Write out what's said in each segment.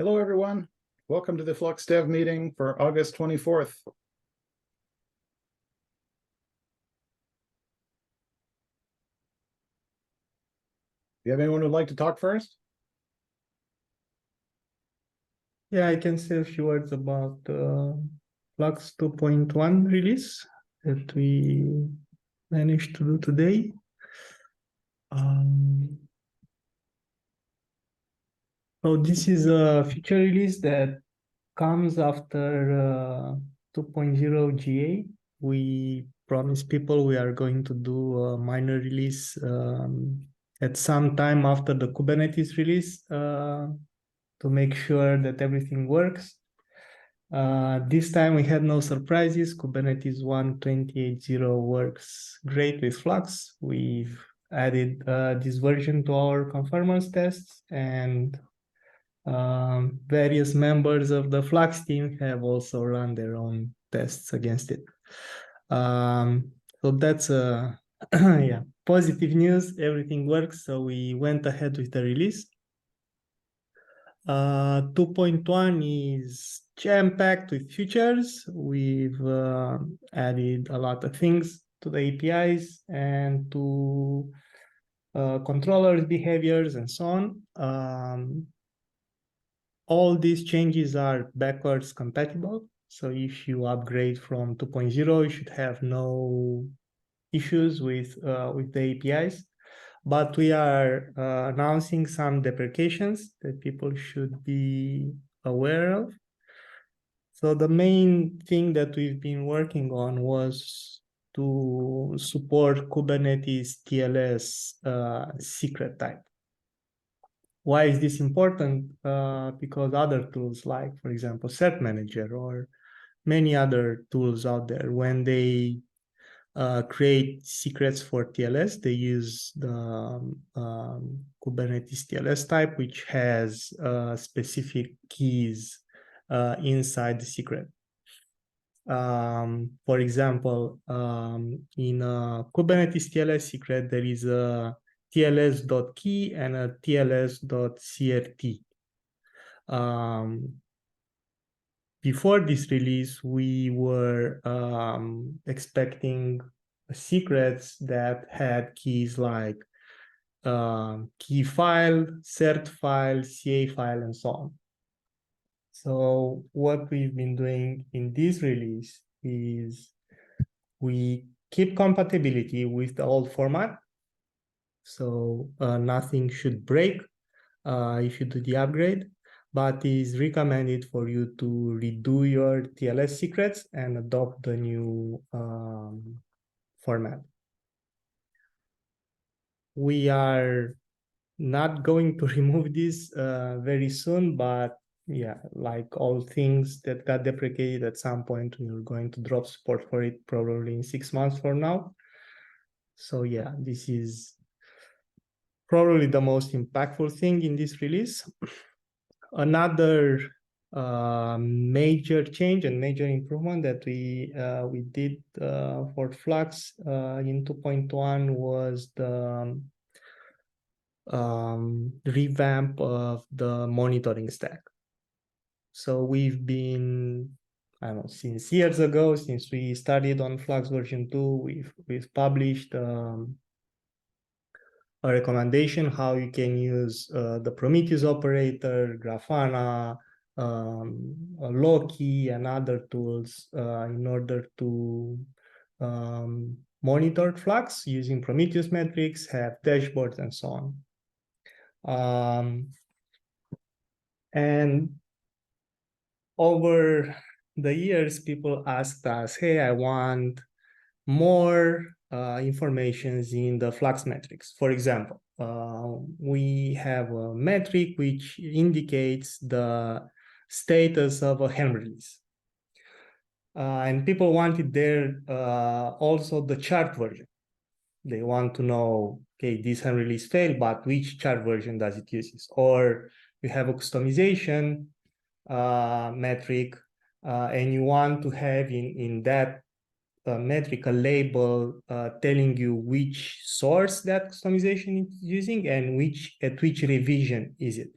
Hello, everyone. Welcome to the Flux Dev Meeting for August 24th. Do you have anyone who'd like to talk first? Yeah, I can say a few words about Flux 2.1 release that we managed to do today. So this is a feature release that comes after 2.0 GA. We promised people we are going to do a minor release at some time after the Kubernetes release to make sure that everything works. This time we had no surprises. Kubernetes 1.28.0 works great with Flux. We've added this version to our conformance tests, and various members of the Flux team have also run their own tests against it. So that's yeah, positive news. Everything works. So we went ahead with the release. 2.1 is jam-packed with features. We've added a lot of things to the APIs and to controllers, behaviors, and so on. All these changes are backwards compatible. So if you upgrade from 2.0, you should have no issues with the APIs. But we are announcing some deprecations that people should be aware of. So the main thing that we've been working on was to support Kubernetes TLS secret type. Why is this important? Because other tools like, for example, Cert Manager or many other tools out there, when they create secrets for TLS, they use the Kubernetes TLS type, which has specific keys inside the secret. For example, in a Kubernetes TLS secret, there is a TLS.key and a TLS.crt. Before this release, we were expecting secrets that had keys like key file, cert file, CA file, and so on. So what we've been doing in this release is we keep compatibility with the old format. So nothing should break if you do the upgrade, but it is recommended for you to redo your TLS secrets and adopt the new format. We are not going to remove this very soon, but yeah, like all things that got deprecated at some point, we're going to drop support for it probably in 6 months from now. So yeah, this is probably the most impactful thing in this release. Another major change and major improvement that we did for Flux in 2.1 was the revamp of the monitoring stack. So we've been, I don't know, since years ago, since we started on Flux version 2, we've published a recommendation how you can use the Prometheus operator, Grafana, Loki, and other tools in order to monitor Flux using Prometheus metrics, have dashboards, and so on. And over the years, people asked us, hey, I want more information in the Flux metrics. For example, we have a metric which indicates the status of a Helm release. And people wanted there also the chart version. They want to know, okay, this Helm release failed, but which chart version does it use? Or you have a customization metric, and you want to have in that metric a label telling you which source that customization is using and at which revision is it.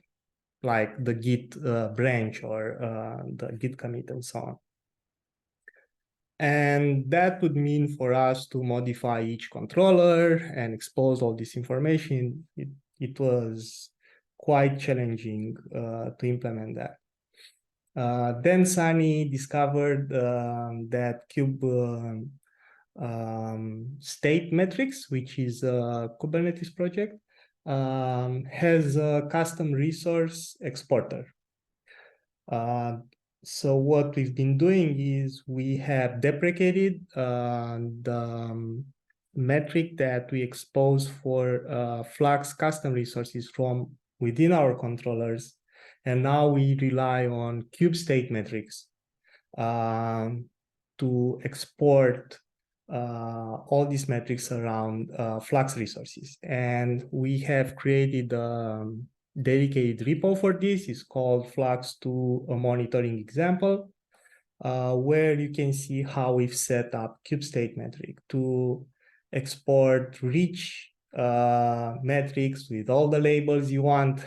like the Git branch or the Git commit and so on. And that would mean for us to modify each controller and expose all this information. It was quite challenging to implement that. Then Sunny discovered that state metrics, which is a Kubernetes project, has a custom resource exporter. So what we've been doing is we have deprecated the metric that we expose for Flux custom resources from within our controllers. And now we rely on kube state metrics to export all these metrics around Flux resources. And we have created dedicated repo for this. It's called Flux to a monitoring example, where you can see how we've set up kube state metric to export rich metrics with all the labels you want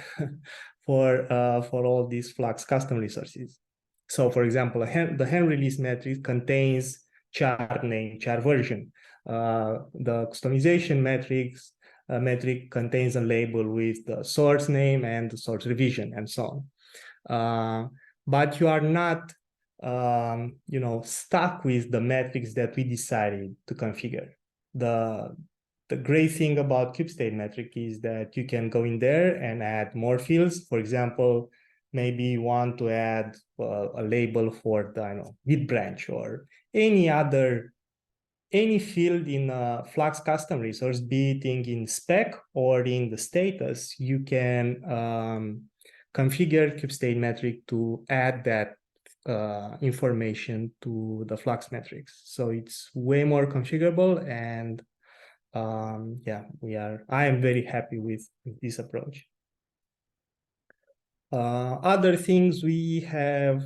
for all these Flux custom resources. So for example, the hand release metric contains char name, char version. The customization metric contains a label with the source name and the source revision and so on. But you are not stuck with the metrics that we decided to configure. The great thing about kube state metric is that you can go in there and add more fields. For example, maybe you want to add a label for the Git branch or any field in a Flux custom resource, be it in spec or in the status. You can configure kube state metric to add that information to the Flux metrics. So it's way more configurable, and I am very happy with this approach. Other things we have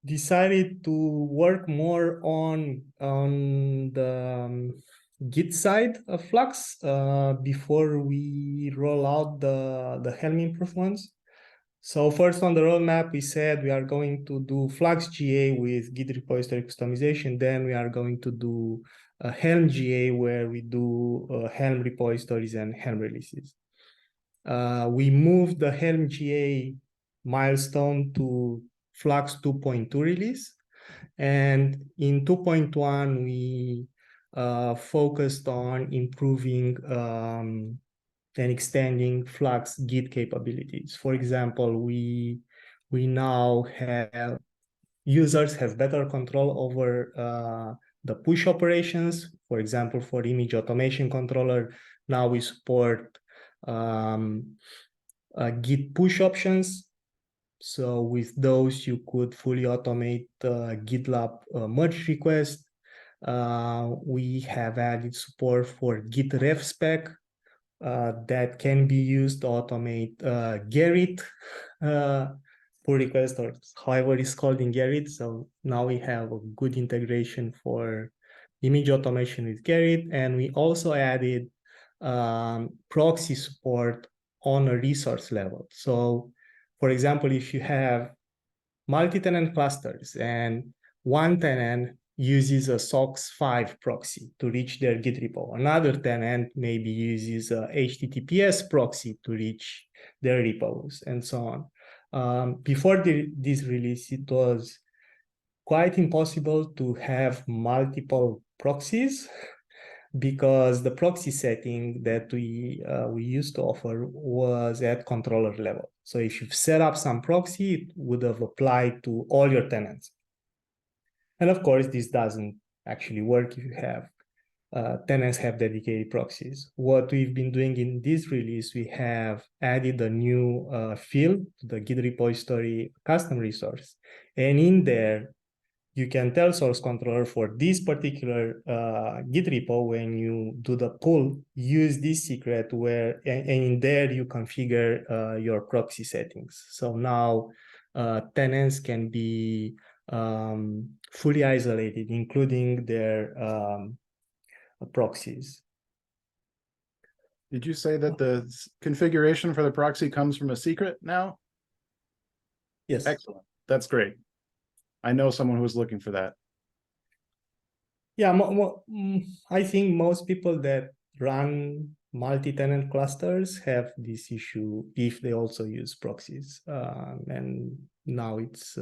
decided to work more on the Git side of Flux before we roll out the Helm improvements. So first on the roadmap, we said we are going to do Flux GA with Git repository customization. Then we are going to do a Helm GA where we do Helm repositories and Helm releases. We moved the Helm GA milestone to Flux 2.2 release. And in 2.1, we focused on improving and extending Flux Git capabilities. For example, we now have users have better control over the push operations. For example, for image automation controller, now we support Git push options. So with those, you could fully automate GitLab merge request. We have added support for Git ref spec that can be used to automate Gerrit pull request, or however it's called in Gerrit. So now we have a good integration for image automation with Gerrit, and we also added proxy support on a resource level. So for example, if you have multi-tenant clusters and one tenant uses a SOCKS 5 proxy to reach their Git repo, another tenant maybe uses a HTTPS proxy to reach their repos, and so on. Before this release, it was quite impossible to have multiple proxies because the proxy setting that we used to offer was at controller level. So if you've set up some proxy, it would have applied to all your tenants. And of course, this doesn't actually work if you have tenants have dedicated proxies. What we've been doing in this release, we have added a new field to the Git repository custom resource. And in there, you can tell source controller for this particular Git repo, when you do the pull, use this secret where, and in there you configure your proxy settings. So now tenants can be fully isolated, including their proxies. Did you say that the configuration for the proxy comes from a secret now? Yes. Excellent. That's great. I know someone who was looking for that. Yeah, I think most people that run multi-tenant clusters have this issue if they also use proxies. And now it's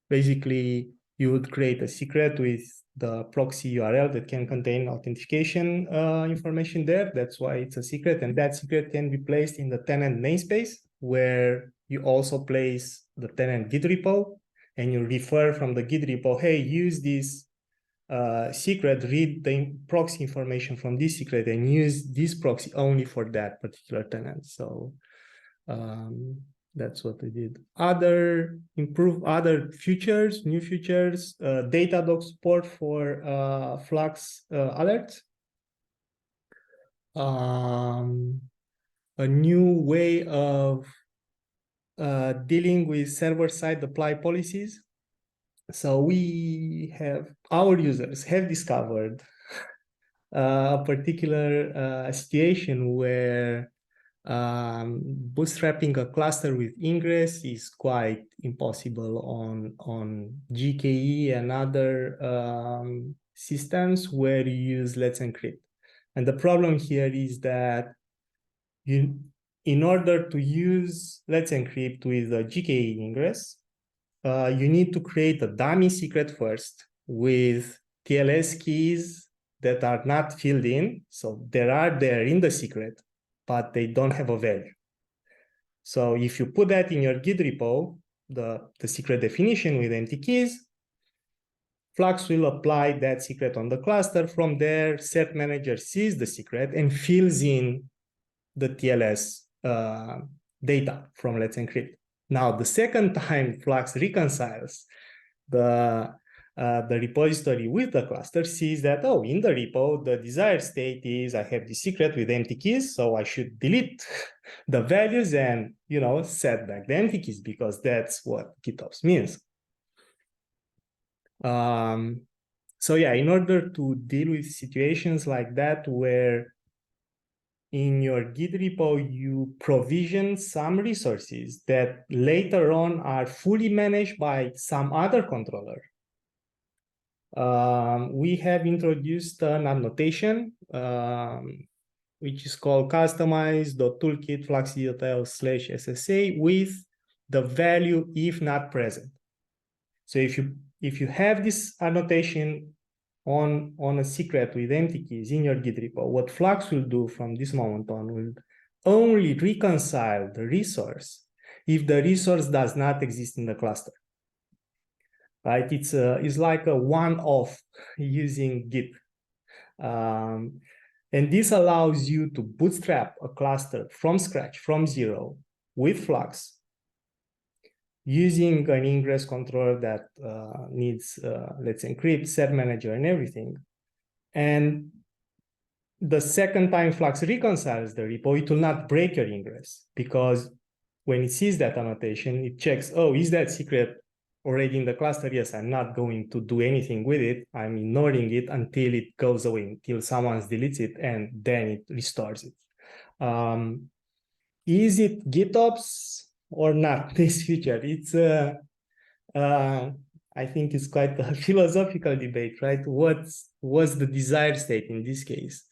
basically you would create a secret with the proxy URL that can contain authentication information there. That's why it's a secret. And that secret can be placed in the tenant namespace, where you also place the tenant Git repo, and you refer from the Git repo, hey, use this secret, read the proxy information from this secret and use this proxy only for that particular tenant. So that's what we did. Other features, new features, Datadog support for Flux alerts. A new way of dealing with server-side apply policies. So our users have discovered a particular situation where bootstrapping a cluster with ingress is quite impossible on GKE and other systems where you use Let's Encrypt. And the problem here is that in order to use Let's Encrypt with a GKE ingress, you need to create a dummy secret first with TLS keys that are not filled in. So they're in the secret, but they don't have a value. So if you put that in your Git repo, the secret definition with empty keys, Flux will apply that secret on the cluster. From there, Cert Manager sees the secret and fills in the TLS data from Let's Encrypt. Now, the second time Flux reconciles the repository with the cluster, sees that, oh, in the repo, the desired state is I have the secret with empty keys, so I should delete the values and, set back the empty keys, because that's what GitOps means. So yeah, in order to deal with situations like that, where in your Git repo, you provision some resources that later on are fully managed by some other controller. We have introduced an annotation, which is called customize.toolkit fluxd.io/SSA with the value if not present. So if you have this annotation on a secret with empty keys in your Git repo, what Flux will do from this moment on will only reconcile the resource if the resource does not exist in the cluster. Right? It's like a one-off using Git. And this allows you to bootstrap a cluster from scratch, from zero, with Flux, using an ingress controller that needs Let's Encrypt, Cert Manager, and everything. And the second time Flux reconciles the repo, it will not break your ingress, because when it sees that annotation, it checks, oh, is that secret already in the cluster? Yes, I'm not going to do anything with it. I'm ignoring it until it goes away, until someone deletes it, and then it restores it. Is it GitOps or not, this feature? It's I think it's quite a philosophical debate, right? What's the desired state in this case?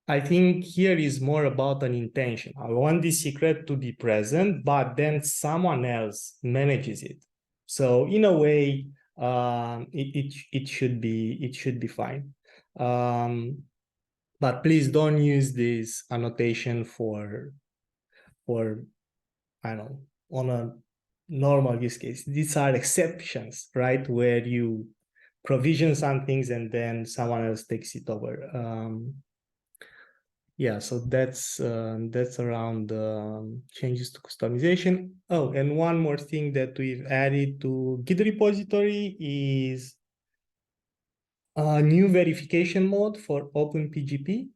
I think here is more about an intention. I want this secret to be present, but then someone else manages it. So in a way, it should be fine. But please don't use this annotation for I don't know, on a normal use case. These are exceptions, right? Where you provision some things and then someone else takes it over. Yeah, so that's around changes to customization. Oh, and one more thing that we've added to Git repository is a new verification mode for OpenPGP,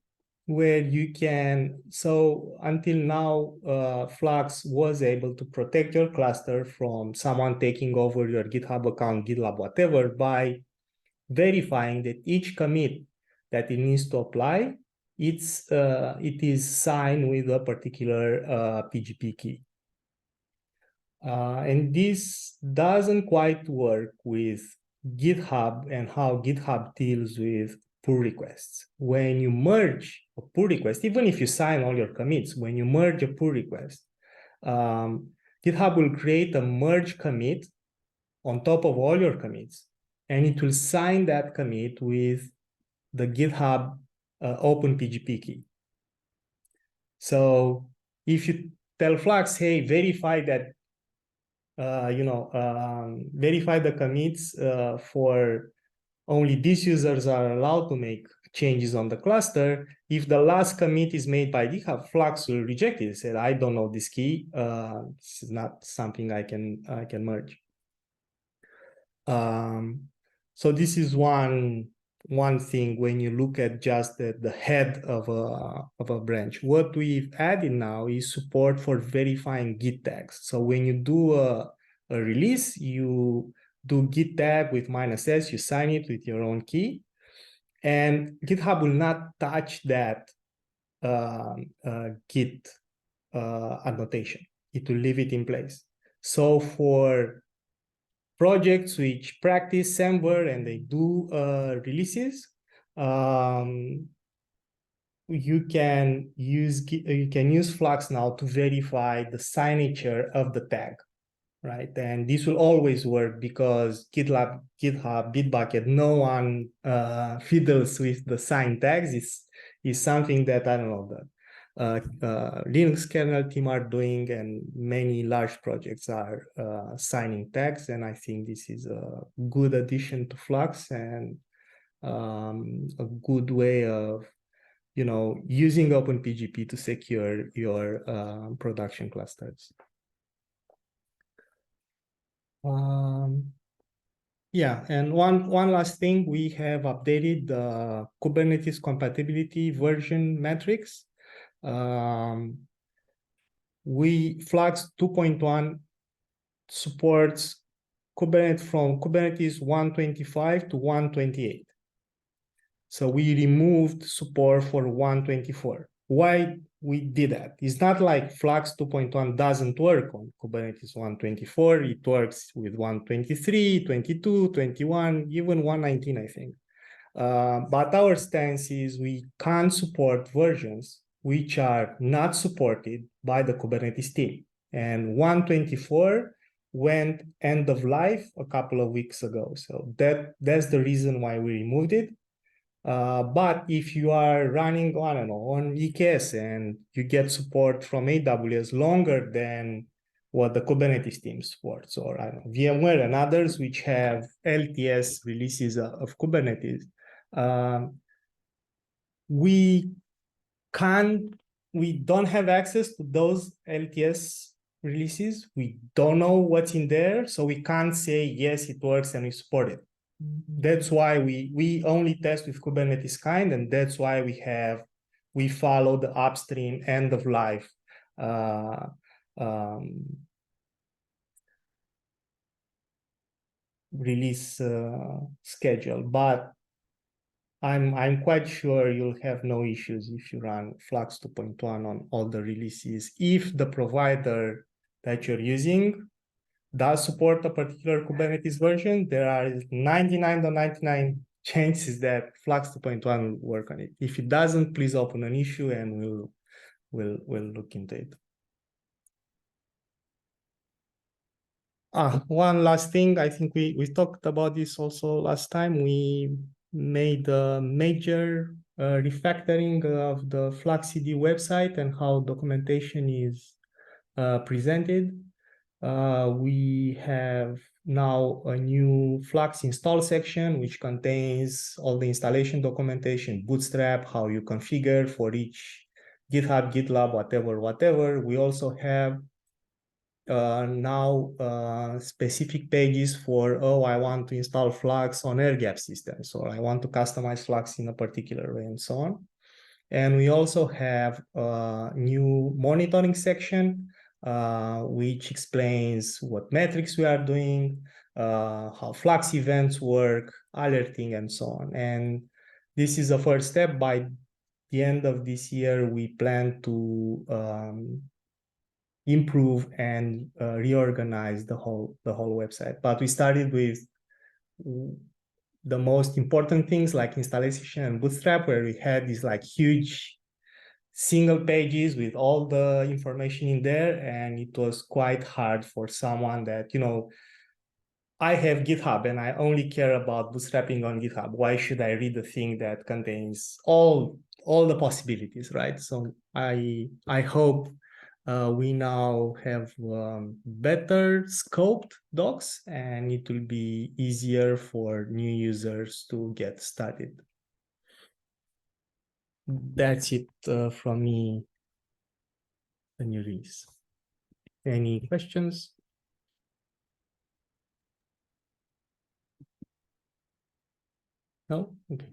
where you can, so until now, Flux was able to protect your cluster from someone taking over your GitHub account, GitLab, whatever, by verifying that each commit that it needs to apply, it is signed with a particular PGP key. And this doesn't quite work with GitHub and how GitHub deals with pull requests. When you merge a pull request, even if you sign all your commits, when you merge a pull request, GitHub will create a merge commit on top of all your commits, and it will sign that commit with the GitHub open PGP key. So if you tell Flux, hey, verify that, verify the commits for only these users are allowed to make changes on the cluster. If the last commit is made by GitHub, Flux will reject it. Said, I don't know this key. This is not something I can merge. So this is one thing when you look at just the head of a branch. What we've added now is support for verifying Git tags. So when you do a release, you do Git tag with -s, you sign it with your own key, and GitHub will not touch that Git annotation. It will leave it in place. So for projects which practice Semver and they do releases, you can use Flux now to verify the signature of the tag, right? And this will always work because GitHub, Bitbucket, no one fiddles with the sign tags. Is something that, I don't know, the Linux kernel team are doing, and many large projects are signing tags. And I think this is a good addition to Flux and a good way of, using OpenPGP to secure your production clusters. Yeah, and one last thing, we have updated the Kubernetes compatibility version metrics. Flux 2.1 supports Kubernetes from Kubernetes 125 to 128. So we removed support for 124. Why we did that? It's not like Flux 2.1 doesn't work on Kubernetes 124. It works with 123, 22, 21, even 119, I think. But our stance is we can't support versions which are not supported by the Kubernetes team. And 124 went end of life a couple of weeks ago. So that's the reason why we removed it. But if you are running, I don't know, on EKS and you get support from AWS longer than what the Kubernetes team supports, or I don't know, VMware and others which have LTS releases of Kubernetes, we don't have access to those LTS releases. We don't know what's in there, so we can't say, yes, it works and we support it. That's why we only test with Kubernetes kind, and that's why we follow the upstream end of life release schedule. But I'm quite sure you'll have no issues if you run Flux 2.1 on all the releases. If the provider that you're using does support a particular Kubernetes version, there are 99.99 chances that Flux 2.1 will work on it. If it doesn't, please open an issue and we'll look into it. One last thing, I think we talked about this also last time. We made a major refactoring of the Flux CD website and how documentation is presented. We have now a new Flux install section, which contains all the installation documentation, Bootstrap, how you configure for each GitHub, GitLab, whatever. We also have now specific pages for, I want to install Flux on air-gapped systems, or I want to customize Flux in a particular way, and so on. And we also have a new monitoring section, which explains what metrics we are doing, how Flux events work, alerting, and so on. And this is a first step. By the end of this year, we plan to improve and reorganize the whole website. But we started with the most important things like installation and Bootstrap, where we had these like huge single pages with all the information in there, and it was quite hard for someone that, you know, I have GitHub and I only care about bootstrapping on GitHub. Why should I read a thing that contains all the possibilities, right? So I hope we now have better scoped docs, and it will be easier for new users to get started. That's it from me, the new release. Any questions? No? Okay.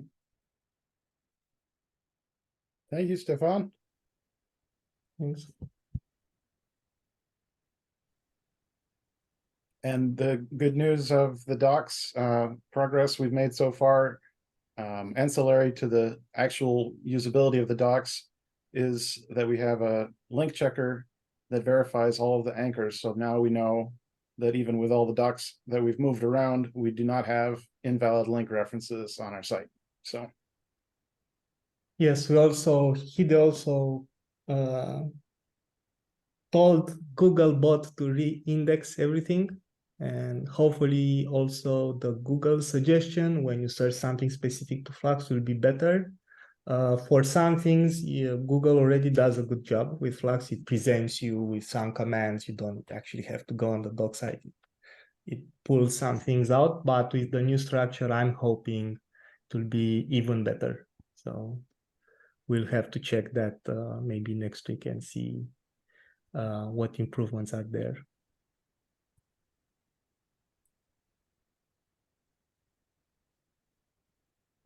Thank you, Stefan. Thanks. And the good news of the docs progress we've made so far, ancillary to the actual usability of the docs, is that we have a link checker that verifies all of the anchors. So now we know that even with all the docs that we've moved around, we do not have invalid link references on our site. So yes, he also told Googlebot to re-index everything, and hopefully also the Google suggestion when you search something specific to Flux will be better. For some things, Google already does a good job with Flux. It presents you with some commands. You don't actually have to go on the doc site. It pulls some things out, but with the new structure, I'm hoping it will be even better. So we'll have to check that maybe next week and see what improvements are there.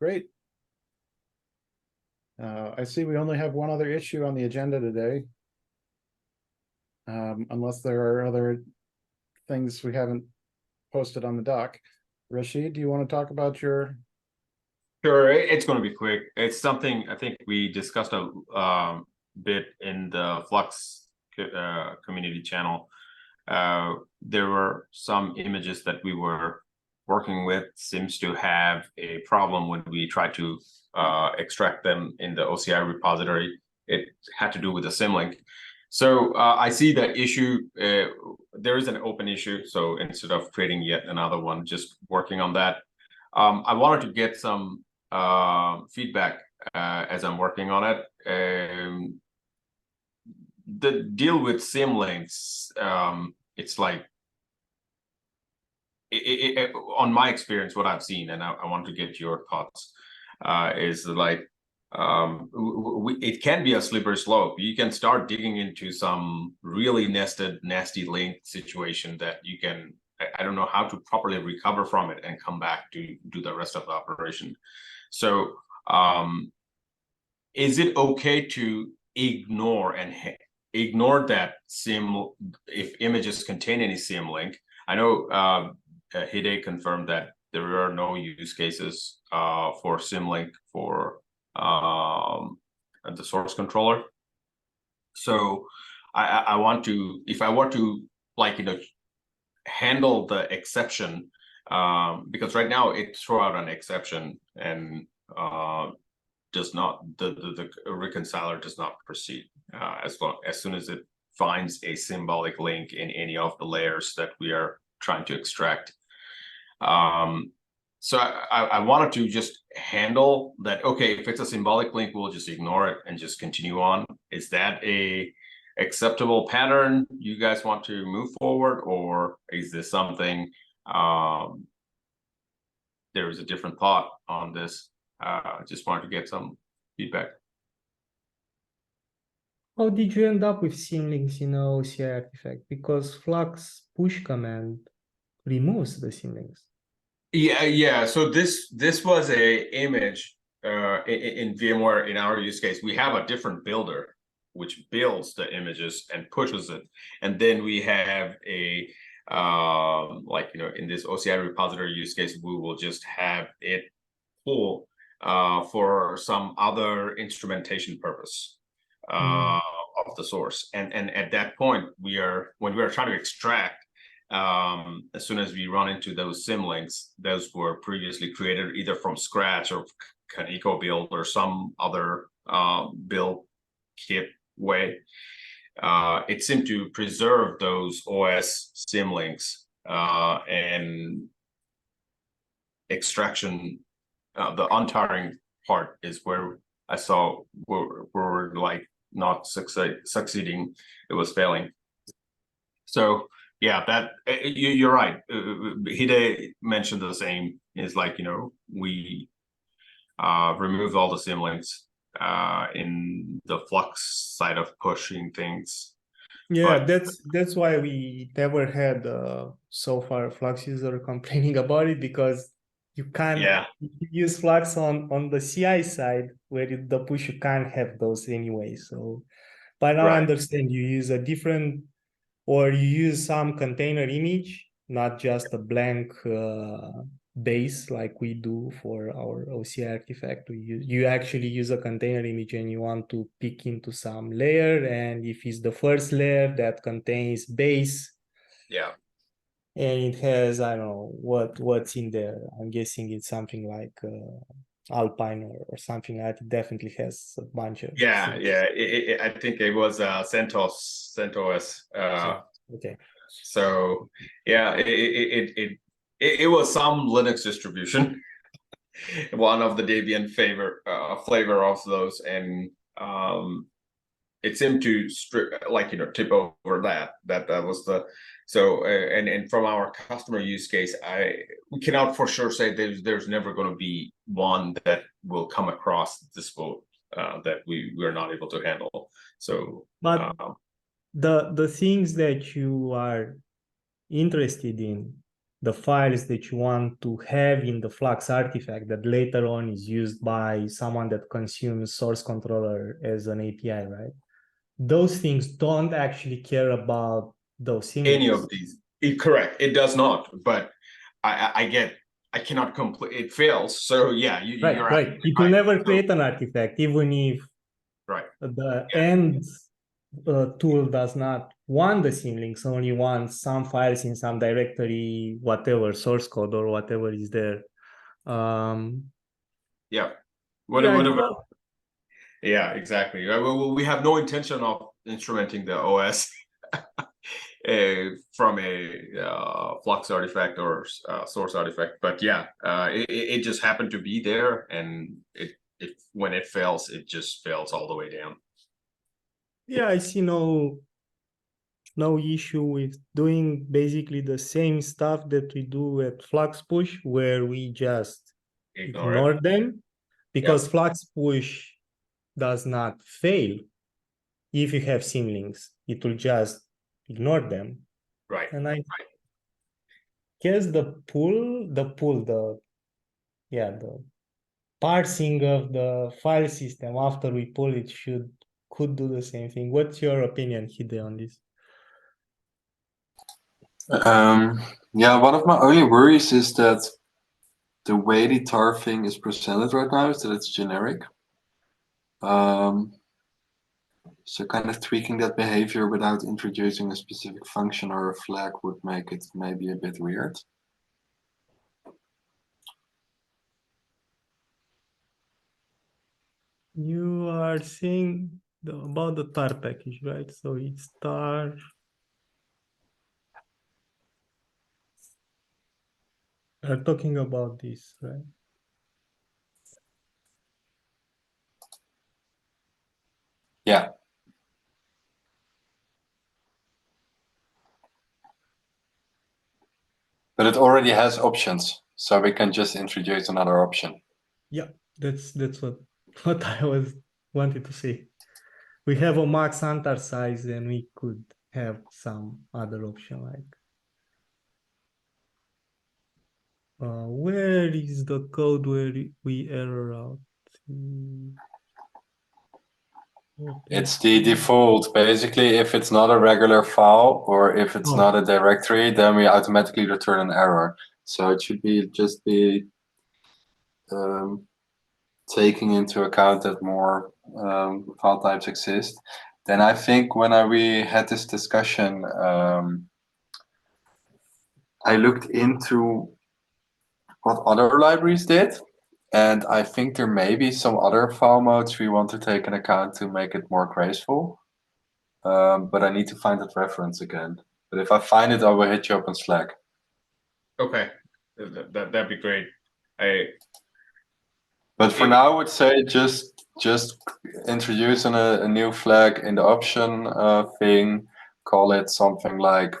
great. I see we only have one other issue on the agenda today. Unless there are other things we haven't posted on the doc. Rashid, do you want to talk about your? Sure, it's going to be quick. It's something I think we discussed a bit in the Flux community channel. There were some images that we were working with, seems to have a problem when we try to extract them in the OCI repository. It had to do with the symlink. So I see that issue. There is an open issue. So instead of creating yet another one, just working on that. I wanted to get some feedback as I'm working on it. The deal with symlinks, it's like, on my experience, what I've seen, and I want to get your thoughts, is like, it can be a slippery slope. You can start digging into some really nested, nasty link situation that you can, I don't know how to properly recover from it and come back to do the rest of the operation. So is it okay to ignore that if images contain any symlink? I know Hide confirmed that there are no use cases for symlink for the source controller. So I want to, if I were to, like, handle the exception, because right now it throws out an exception and does not, the reconciler does not proceed as soon as it finds a symbolic link in any of the layers that we are trying to extract. So I wanted to just handle that. Okay, if it's a symbolic link, we'll just ignore it and just continue on. Is that a acceptable pattern you guys want to move forward, or is this something there is a different thought on this? Just wanted to get some feedback. How did you end up with symlinks in a OCI artifact? Because Flux push command removes the symlinks. Yeah. So this was a image in VMware. In our use case, we have a different builder which builds the images and pushes it, and then we have a like, in this OCI repository use case, we will just have it pull for some other instrumentation purpose of the source. And at that point, when we are trying to extract, as soon as we run into those symlinks, those were previously created either from scratch or Kaneko build or some other build kit way. It seemed to preserve those OS symlinks and extraction. The untiring part is where I saw we're like not succeeding. It was failing. So yeah, that you're right. Hide mentioned the same. Is like, you know, we removed all the symlinks in the Flux side of pushing things. Yeah, But that's why we never had so far Flux user complaining about it, because you can't use Flux on the CI side where the push you can't have those anyway. So, but now I understand you use a different, or you use some container image, not just a blank base like we do for our OCI artifact. You actually use a container image and you want to pick into some layer, and if it's the first layer that contains base, and it has, I don't know what's in there. I'm guessing it's something like Alpine or something like that. It definitely has a bunch of I think it was CentOS. Okay. So yeah, it was some Linux distribution, one of the Debian flavor of those, and it seemed to tip over that was the. So and from our customer use case, we cannot for sure say there's never going to be one that will come across this boat that we're not able to handle. So but the things that you are interested in, the files that you want to have in the Flux artifact that later on is used by someone that consumes source controller as an API, right? Those things don't actually care about those symlinks. Any of these. Correct. It does not. But I cannot complete. It fails. So yeah, you're right. It will never create an artifact, even if the end tool does not want the symlinks, only wants some files in some directory, whatever, source code or whatever is there. Whatever. Yeah, exactly. We have no intention of instrumenting the OS from a Flux artifact or source artifact, but yeah, it just happened to be there, and when it fails, it just fails all the way down. Yeah, I see no issue with doing basically the same stuff that we do at Flux Push, where we just ignore them, because Flux Push does not fail if you have symlinks. It will just ignore them. Right. And I guess the parsing of the file system after we pull it could do the same thing. What's your opinion, Hide, on this? Yeah, one of my only worries is that the way the tar thing is presented right now is that it's generic. So kind of tweaking that behavior without introducing a specific function or a flag would make it maybe a bit weird. You are saying about the tar package, right? So it's tar. We're talking about this, right? Yeah. But it already has options, so we can just introduce another option. Yeah, that's what I wanted to say. We have a max antar size, and we could have some other option like. Where is the code where we error out? It's the default. Basically, if it's not a regular file or if it's not a directory, then we automatically return an error. So it should be just the taking into account that more file types exist, then I think when we had this discussion, I looked into what other libraries did, and I think there may be some other file modes we want to take in account to make it more graceful. But I need to find that reference again. But if I find it, I will hit you up on Slack. Okay, that'd be great. But for now, I would say just introducing a new flag in the option thing. Call it something like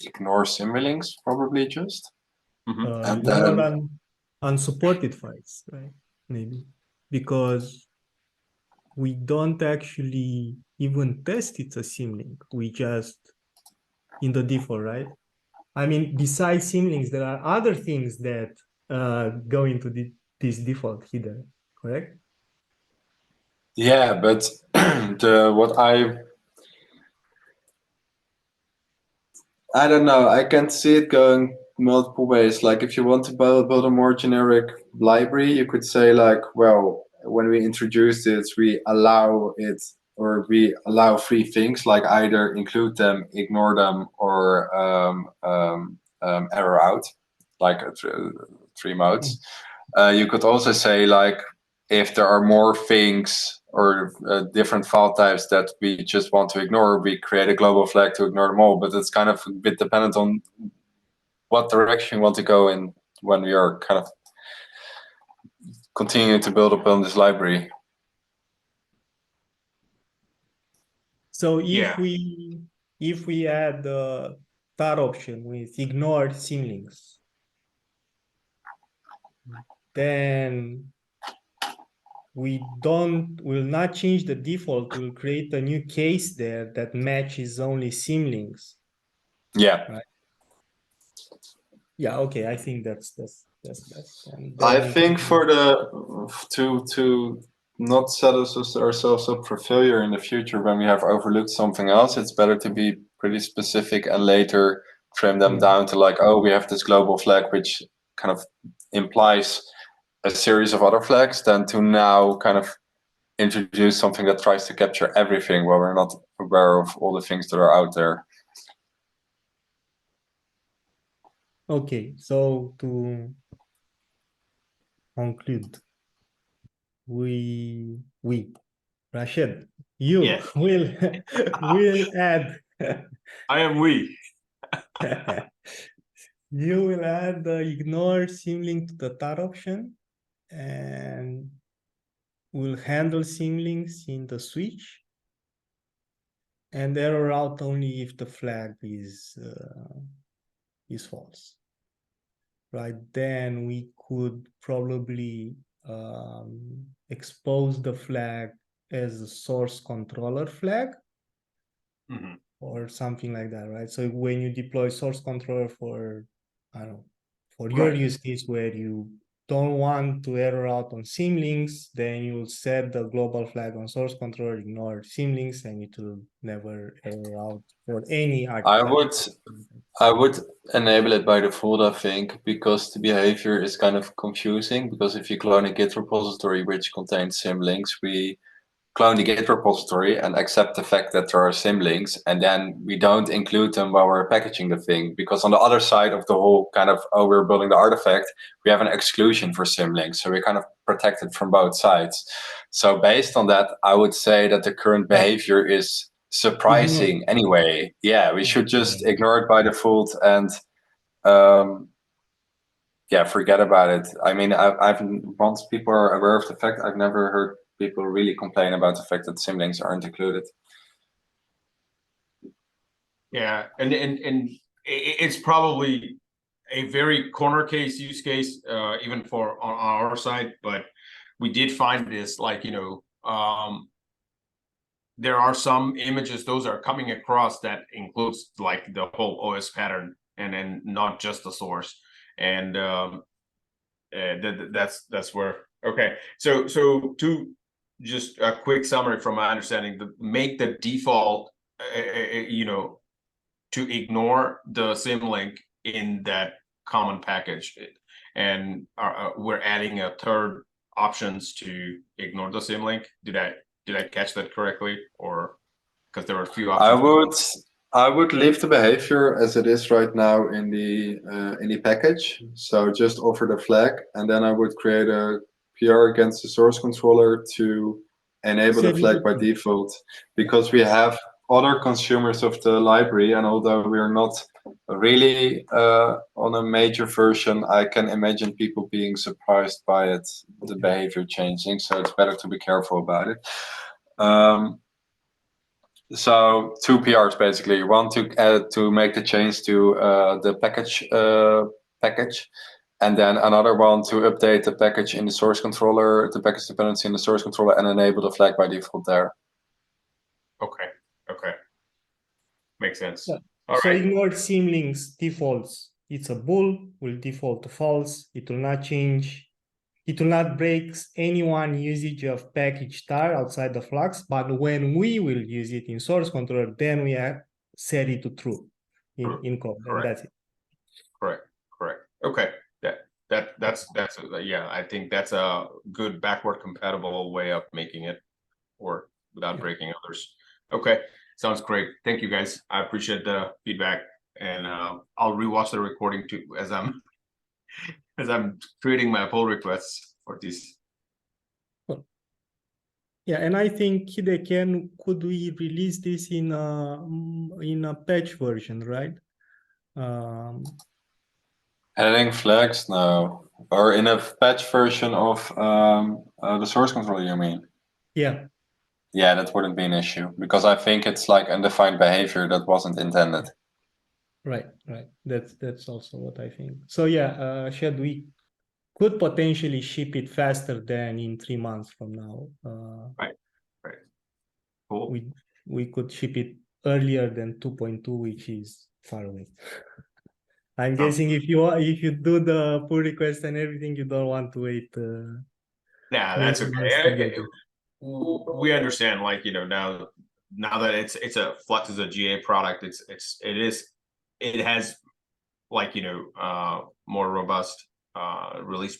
ignore symlinks, probably just. And Ignore then unsupported files, right? Maybe because we don't actually even test it's a symlink. We just in the default, right? I mean, besides symlinks, there are other things that go into this default header, correct? yeah, but I don't know. I can see it going multiple ways. Like if you want to build a more generic library, you could say like, well, when we introduce it, we allow it, or we allow three things, like either include them, ignore them, or error out, like three modes. You could also say like, if there are more things or different file types that we just want to ignore, we create a global flag to ignore them all. But it's kind of a bit dependent on what direction you want to go in when we are kind of continuing to build upon this library. So Yeah. if we add the tar option with ignore symlinks, then will not change the default. We'll create a new case there that matches only symlinks. Yeah. Right. Yeah. Okay. I think that's best. And I then think for to not set ourselves up for failure in the future when we have overlooked something else, it's better to be pretty specific and later trim them down to like, oh, we have this global flag which kind of implies a series of other flags, than to now kind of introduce something that tries to capture everything while we're not aware of all the things that are out there. Okay, so to conclude, Rashid, you Yes. will add I am we. you will add the ignore symlink to the tar option, and we'll handle symlinks in the switch, and error out only if the flag is false. Right, then we could probably expose the flag as a source controller flag or something like that, right? So when you deploy source controller for, I don't know, for your use case where you don't want to error out on symlinks, then you'll set the global flag on source controller, ignore symlinks, and it will never error out for any artifact. I would enable it by default, I think, because the behavior is kind of confusing. Because if you clone a Git repository which contains symlinks, we clone the Git repository and accept the fact that there are symlinks, and then we don't include them while we're packaging the thing. Because on the other side of the whole kind of, oh, we're building the artifact, we have an exclusion for symlinks. So we're kind of protected from both sides. So based on that, I would say that the current behavior is surprising anyway. Yeah, we should just ignore it by default and yeah, forget about it. I mean, I've once people are aware of the fact, I've never heard people really complain about the fact that symlinks aren't included. Yeah, and it's probably a very corner case use case, even for on our side, but we did find this, like, you know, there are some images, those are coming across that includes like the whole OS pattern and then not just the source. And that's where, okay. So to just a quick summary from my understanding, make the default, you know, to ignore the symlink in that common package. And we're adding a third options to ignore the symlink. Did I catch that correctly, or because there were a few options? I would leave the behavior as it is right now in the package. So just offer the flag, and then I would create a PR against the source controller to enable the Set it flag to by true. default, because we have other consumers of the library, and although we are not really on a major version, I can imagine people being surprised by it, the behavior changing. So it's better to be careful about it. So two PRs basically. One to make the change to the package, and then another one to update the package in the source controller, the package dependency in the source controller, and enable the flag by default there. Okay. Makes sense. Yeah. All So right. ignore symlinks defaults. It's a bool, will default to false. It will not change. It will not break anyone usage of package star outside the Flux, but when we will use it in source controller, then we have set it to true in code, and Correct. that's it. Correct. Okay. That's yeah. I think that's a good backward compatible way of making it work without breaking others. Okay, sounds great. Thank you guys. I appreciate the feedback, and I'll rewatch the recording too as I'm creating my pull requests for these. Yeah, and I think could we release this in a patch version, right? Adding flags now, or in a patch version of the source controller, you mean? Yeah. Yeah, that wouldn't be an issue, because I think it's like undefined behavior that wasn't intended. Right. That's also what I think. So yeah, Shed, we could potentially ship it faster than in 3 months from now. Right. Cool. We could ship it earlier than 2.2, which is far away. I'm guessing if you do the pull request and everything, you don't want to wait. Yeah, many that's months to get okay. it. We understand, like, now that it's a Flux is a GA product, it has, like, more robust release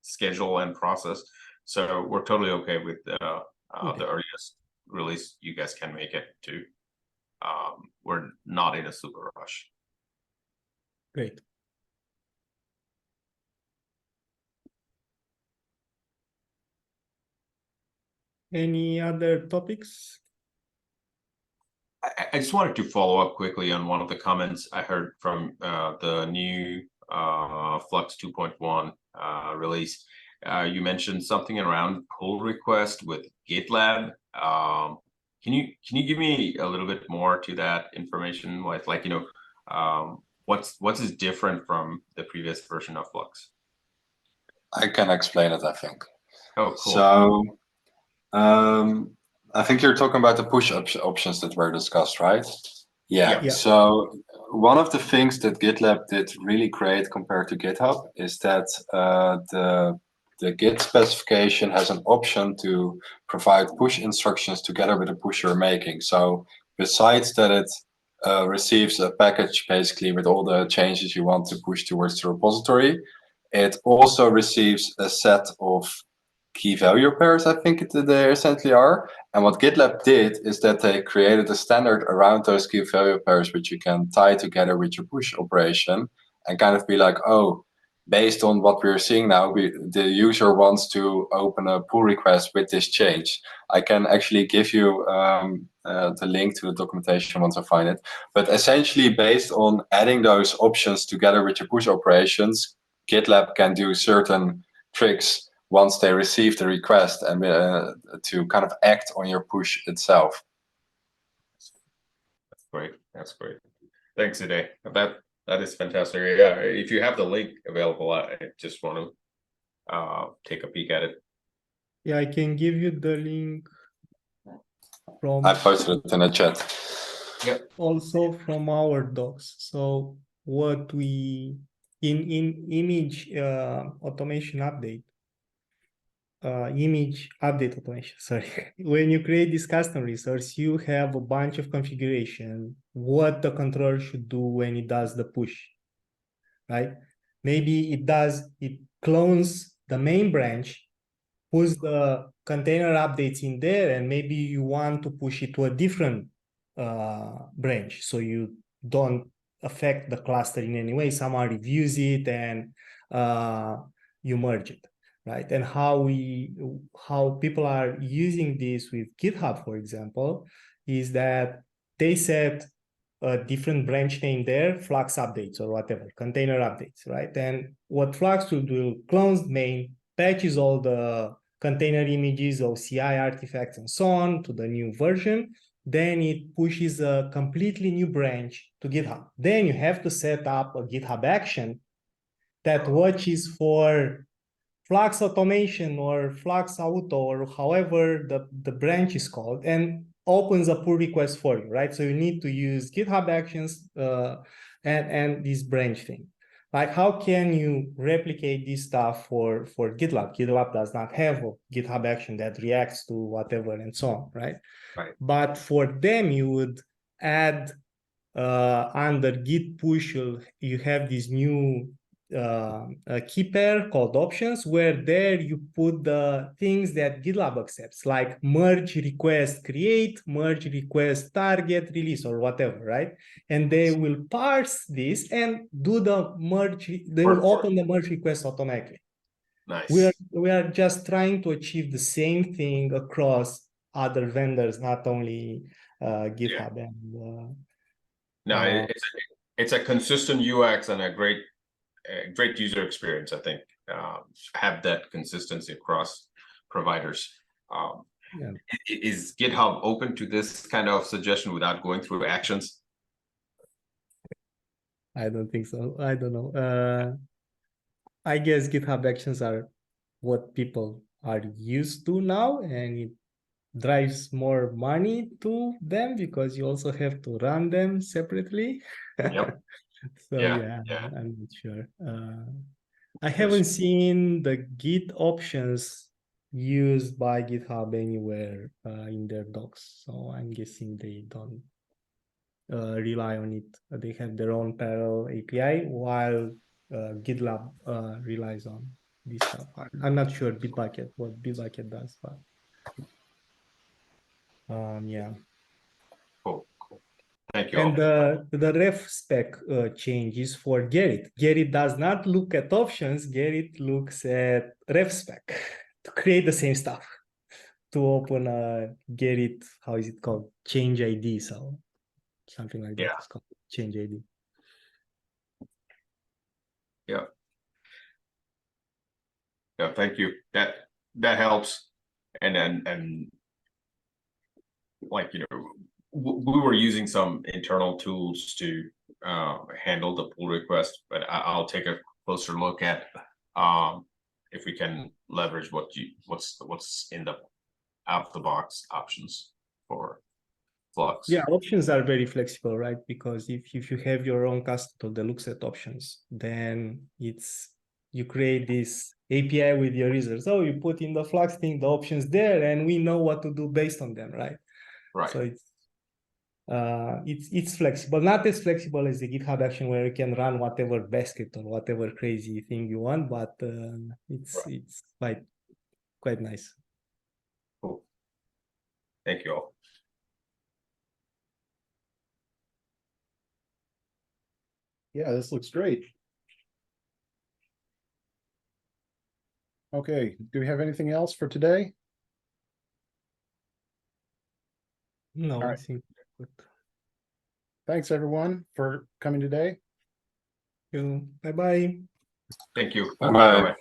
schedule and process. So we're totally okay with the earliest release you guys can make it to. We're not in a super rush. Great. Any other topics? I just wanted to follow up quickly on one of the comments I heard from the new Flux 2.1 release. You mentioned something around pull request with GitLab. Can you give me a little bit more to that information? What's is different from the previous version of Flux? I can explain it, I think. Oh, cool. So I think you're talking about the push options that were discussed, right? Yeah. So one of the things that GitLab did really great compared to GitHub is that the Git specification has an option to provide push instructions together with the push you're making. So besides that it receives a package basically with all the changes you want to push towards the repository, it also receives a set of key value pairs, I think they essentially are. And what GitLab did is that they created a standard around those key value pairs, which you can tie together with your push operation and kind of be like, oh, based on what we're seeing now, the user wants to open a pull request with this change. I can actually give you the link to the documentation once I find it. But essentially, based on adding those options together with your push operations, GitLab can do certain tricks once they receive the request and to kind of act on your push itself. That's great. Thanks, Ide. That is fantastic. Yeah, if you have the link available, I just want to take a peek at it. Yeah, I can give you the link from. I posted it in the chat. Yep. Also from our docs. So what we in image automation update. Image update automation, sorry. When you create this custom resource, you have a bunch of configuration, what the controller should do when it does the push, right? Maybe it clones the main branch push the container updates in there, and maybe you want to push it to a different branch, so you don't affect the cluster in any way. Someone reviews it and you merge it, right? And how people are using this with GitHub, for example, is that they set a different branch name there, Flux updates or whatever, container updates, right? And what Flux will do, clones main, patches all the container images, OCI artifacts, and so on to the new version. Then it pushes a completely new branch to GitHub. Then you have to set up a GitHub action that watches for Flux automation or Flux auto or however the branch is called, and opens a pull request for you, right? So you need to use GitHub actions and this branch thing. Like, how can you replicate this stuff for GitLab? GitLab does not have a GitHub action that reacts to whatever and so on, right? Right. But for them, you would add under git push, you have this new a key pair called options, where there you put the things that GitLab accepts, like merge request create, merge request target release, or whatever, right? And they will parse this and do the merge. They will open the merge request automatically. Nice. We are just trying to achieve the same thing across other vendors, not only GitHub. And no, it's a consistent UX and a great user experience. I think have that consistency across providers. Yeah. Is GitHub open to this kind of suggestion without going through actions? I don't think so. I don't know. I guess GitHub actions are what people are used to now, and it drives more money to them because you also have to run them separately. Yep. So Yeah. I'm not sure. I haven't seen the Git options used by GitHub anywhere in their docs, so I'm guessing they don't rely on it. They have their own parallel API, while GitLab relies on this stuff. I'm not sure Bitbucket, what Bitbucket does, but yeah. Cool. Thank you. And the ref spec changes for Gerrit. Gerrit does not look at options. Gerrit looks at ref spec to create the same stuff. To open a Gerrit, how is it called? Change ID, so something like that. Yeah. It's called change ID. Yeah. Yeah, thank you. That helps. And like, you know, we were using some internal tools to handle the pull request, but I'll take a closer look at if we can leverage what's in the out of the box options for Flux. Yeah, options are very flexible, right? Because if you have your own custom tool that looks at options, then you create this API with your users. So you put in the Flux thing, the options there, and we know what to do based on them, right? Right. So it's flexible, not as flexible as the GitHub action where you can run whatever basket or whatever crazy thing you want, but it's quite nice. Cool. Thank you all. Yeah, this looks great. Okay, do we have anything else for today? No, All I right. think good. Thanks, everyone, for coming today. Bye-bye. Thank you. Bye-bye. Bye-bye.